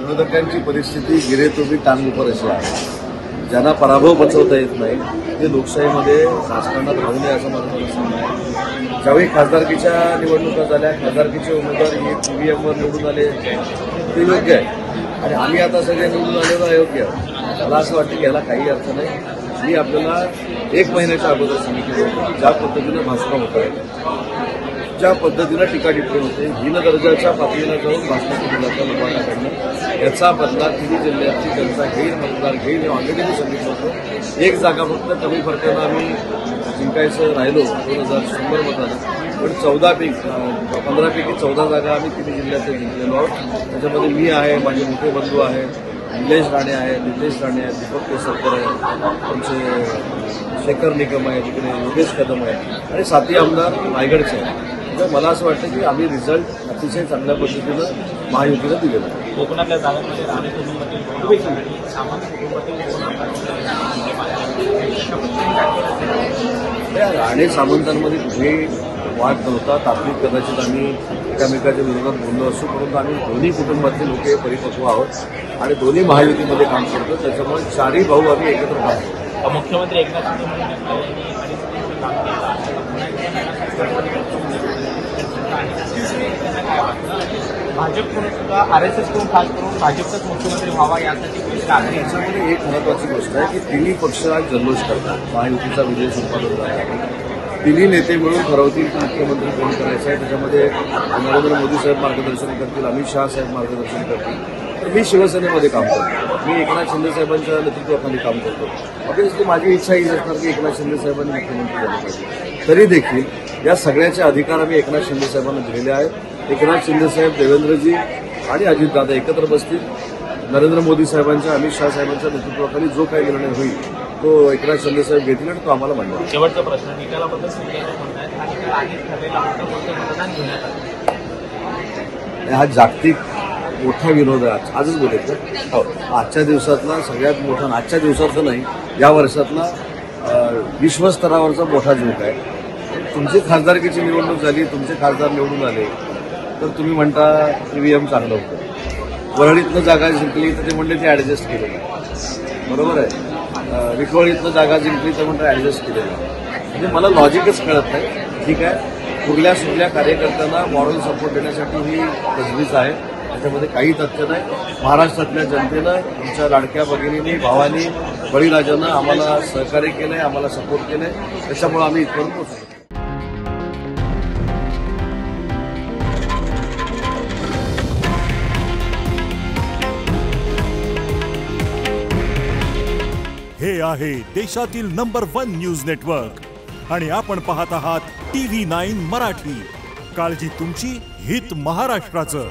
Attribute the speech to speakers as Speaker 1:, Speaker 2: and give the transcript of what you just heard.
Speaker 1: विरोधकांची परिस्थिती गिरे तो भी टांग ऊपर अशी आहे. ज्यांना पराभव पचवता येत नाही ते लोकशाहीमध्ये राजकारणात राहू नये असं माझं म्हणणं आहे. ज्यावेळी खासदारकीच्या निवडणुका झाल्या, खासदारकीचे उमेदवार हे ईव्हीएमवर निवडून आले ते योग्य आहे आणि आम्ही आता सगळे निवडून आलेलो अयोग्य आहे. मला असं वाटतं की याला काही अर्थ नाही. मी आपल्याला 1 महिन्याच्या अगोदर सांगितलं होतं ज्या पद्धतीनं भाषणं होत आहेत, ज्या पद्धतीनं टीका टिप्पणी होते, हीन दर्जाच्या पातळीला जाऊन भाषणं केली जातात लोकांकडनं, याचा बदला तिन्ही जिल्ह्याची जनता घेईल, मतदार घेईल हे ऑलरेडी मी सांगितलं होतं. 1 जागा फक्त कमी फरकानं आम्ही जिंकायचं राहिलो 2100 मतानं, पण 15पैकी 14 जागा आम्ही तिन्ही जिल्ह्यात जिंकलेलो आहोत. त्याच्यामध्ये मी आहे, माझे मोठे बंधू आहेत, निलेश राणे आहे, नितेश राणे आहेत, दीपक केसरकर आहे, आमचे शेखर निकम आहे, तिकडे योगेश कदम आहे आणि 7ही आमदार रायगडचे आहेत. तर मला असं वाटतं की आम्ही रिझल्ट अतिशय चांगल्या पद्धतीनं महायुतीला दिलेला आहे.
Speaker 2: कोकणातल्या जागांमध्ये राणे कुटुंबातील सामान्य कुटुंबातील
Speaker 1: राणे सामंतांमध्ये कुठेही वाद नव्हता. तात्विक कदाचित आम्ही एकामेकाच्या विरोधात बोललो असू, परंतु आम्ही दोन्ही कुटुंबातले लोक परिपक्व आहोत आणि दोन्ही महायुतीमध्ये काम करतो. त्याच्यामुळे 4ही भाऊ आम्ही एकत्र काम करतो.
Speaker 2: मुख्यमंत्री एकनाथ शिंदे भाजपकडून सुद्धा RSS कडून खास करून भाजपचाच मुख्यमंत्री व्हावा यासाठी
Speaker 1: याच्यामध्ये एक महत्वाची गोष्ट आहे की तिन्ही पक्ष आज जल्लोष करतात. महायुतीचा विजय संपादन झाला आहे. तिन्ही नेते मिळून ठरवतील की मुख्यमंत्री कोण करायचं आहे. त्याच्यामध्ये नरेंद्र मोदी साहेब मार्गदर्शन करतील, अमित शहा साहेब मार्गदर्शन करतील. तर मी शिवसेनेमध्ये काम करतो, मी एकनाथ शिंदे साहेबांच्या नेतृत्वाखाली काम करतो. ऑब्व्हियसली माझी इच्छा ही असणार की एकनाथ शिंदे साहेबांनी मुख्यमंत्री झाले पाहिजे. तरी देखील या सगळ्याचे अधिकार आम्ही एकनाथ शिंदे साहेबांना दिलेले आहेत. एकनाथ शिंदे साहेब, देवेंद्रजी आणि अजितदादा एकत्र बसतील. नरेंद्र मोदी साहेबांच्या, अमित शहा साहेबांच्या नेतृत्वाखाली जो काही निर्णय होईल तो एकनाथ शिंदे साहेब घेतील आणि तो आम्हाला मांडला.
Speaker 2: शेवटचा प्रश्न, निकालाबद्दल मतदान घेण्यात आलं.
Speaker 1: हा जागतिक मोठा विनोद आहे. आजच बोलायचं आजच्या दिवसातला सगळ्यात मोठा, आजच्या दिवसातला नाही या वर्षातला विश्वस्तरावरचा मोठा जोक आहे. तुमची खासदारकीची निवडणूक झाली, तुमचे खासदार निवडून आले तर तुम्ही म्हणता ईव्हीएम चांगलं होतं. वरळीतनं जागा जिंकली तर ते म्हणले ते ॲडजस्ट केलेलं, बरोबर आहे. विखवळीतनं जागा जिंकली तर म्हणतात ॲडजस्ट केलेलं. म्हणजे मला लॉजिकच कळत नाही. ठीक आहे, कुठल्या सुटल्या कार्यकर्त्यांना मॉरल सपोर्ट देण्यासाठी ही तजवीज आहे, त्याच्यामध्ये काही तथ्य नाही. महाराष्ट्रातल्या जनतेनं, तुमच्या लाडक्या भगिनींनी, भावांनी, बळीराजानं आम्हाला सहकार्य केलंय, आम्हाला सपोर्ट केलंय, त्याच्यामुळे आम्ही इथपर्यंत पोहोचलो.
Speaker 3: हे आहे देशातील नंबर 1 न्यूज नेटवर्क आणि आपण पाहत आहात TV9 मराठी. काळजी तुमची, हित महाराष्ट्राचं.